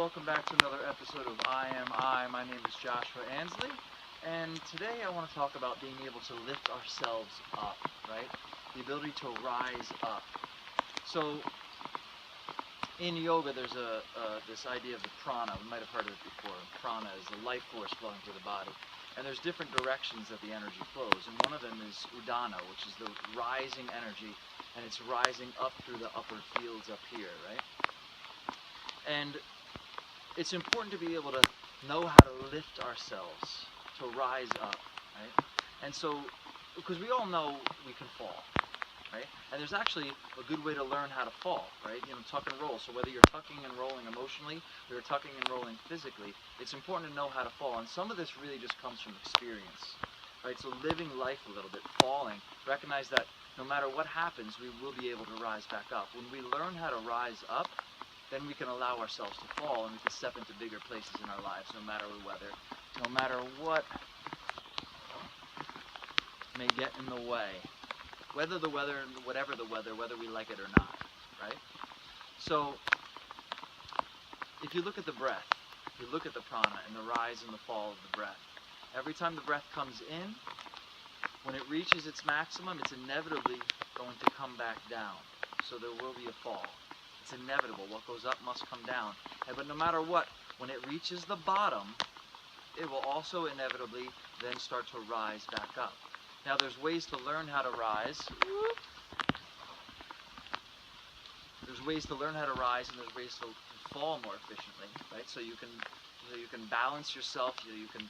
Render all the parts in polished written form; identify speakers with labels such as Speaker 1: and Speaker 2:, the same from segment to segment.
Speaker 1: welcome back to another episode of I Am I. My name is Joshua Ansley, and today I want to talk about being able to lift ourselves up, right? The ability to rise up. So, in yoga, there's this idea of the prana. We might have heard of it before. Prana is the life force flowing through the body. And there's different directions that the energy flows, and one of them is udana, which is the rising energy, and it's rising up through the upper fields up here, right? And it's important to be able to know how to lift ourselves, to rise up, right? And so, because we all know we can fall, right? And there's actually a good way to learn how to fall, right? You know, tuck and roll. So whether you're tucking and rolling emotionally, or you're tucking and rolling physically, it's important to know how to fall. And some of this really just comes from experience, right? So living life a little bit, falling, recognize that no matter what happens, we will be able to rise back up. When we learn how to rise up, then we can allow ourselves to fall, and we can step into bigger places in our lives, no matter the weather, no matter what may get in the way. Whether the weather, whatever the weather, whether we like it or not, right? So, if you look at the breath, if you look at the prana and the rise and the fall of the breath, every time the breath comes in, when it reaches its maximum, it's inevitably going to come back down. So there will be a fall. It's inevitable. What goes up must come down. But no matter what, when it reaches the bottom, it will also inevitably then start to rise back up. Now there's ways to learn how to rise. There's ways to learn how to rise, and there's ways to fall more efficiently, right? So you can balance yourself, you can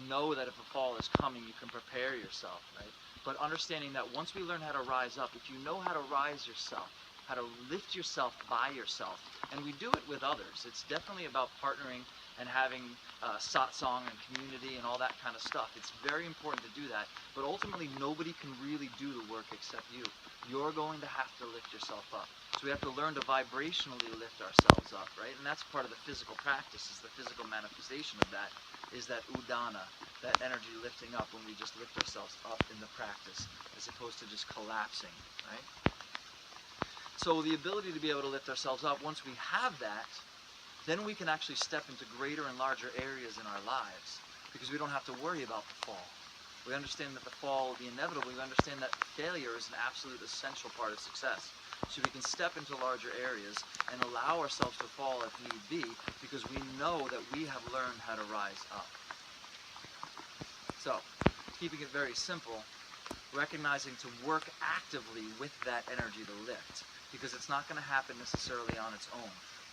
Speaker 1: know that if a fall is coming, you can prepare yourself, right? But understanding that once we learn how to rise up, if you know how to rise yourself, how to lift yourself by yourself, and we do it with others. It's definitely about partnering and having satsang and community and all that kind of stuff. It's very important to do that, but ultimately nobody can really do the work except you. You're going to have to lift yourself up. So we have to learn to vibrationally lift ourselves up, right? And that's part of the physical practice, is the physical manifestation of that, is that udana, that energy lifting up when we just lift ourselves up in the practice, as opposed to just collapsing, right? So the ability to be able to lift ourselves up, once we have that, then we can actually step into greater and larger areas in our lives, because we don't have to worry about the fall. We understand that the fall will be inevitable. We understand that failure is an absolute essential part of success. So we can step into larger areas and allow ourselves to fall if need be, because we know that we have learned how to rise up. So, keeping it very simple, recognizing to work actively with that energy to lift, because it's not going to happen necessarily on its own.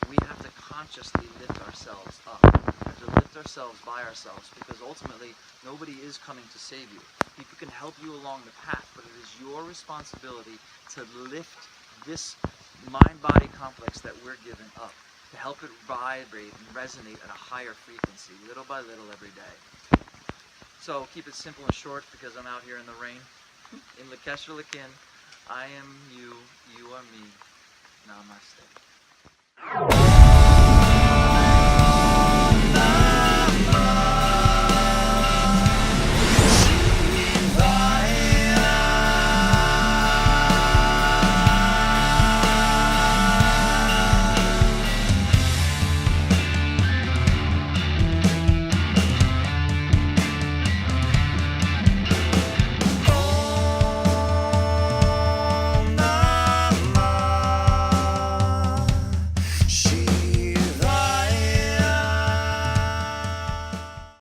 Speaker 1: We have to consciously lift ourselves up. We have to lift ourselves by ourselves, because ultimately nobody is coming to save you. People can help you along the path, but it is your responsibility to lift this mind-body complex that we're given up, to help it vibrate and resonate at a higher frequency, little by little every day. So keep it simple and short, because I'm out here in the rain. In Lakesh or Lakin, I am you, you are me. Namaste.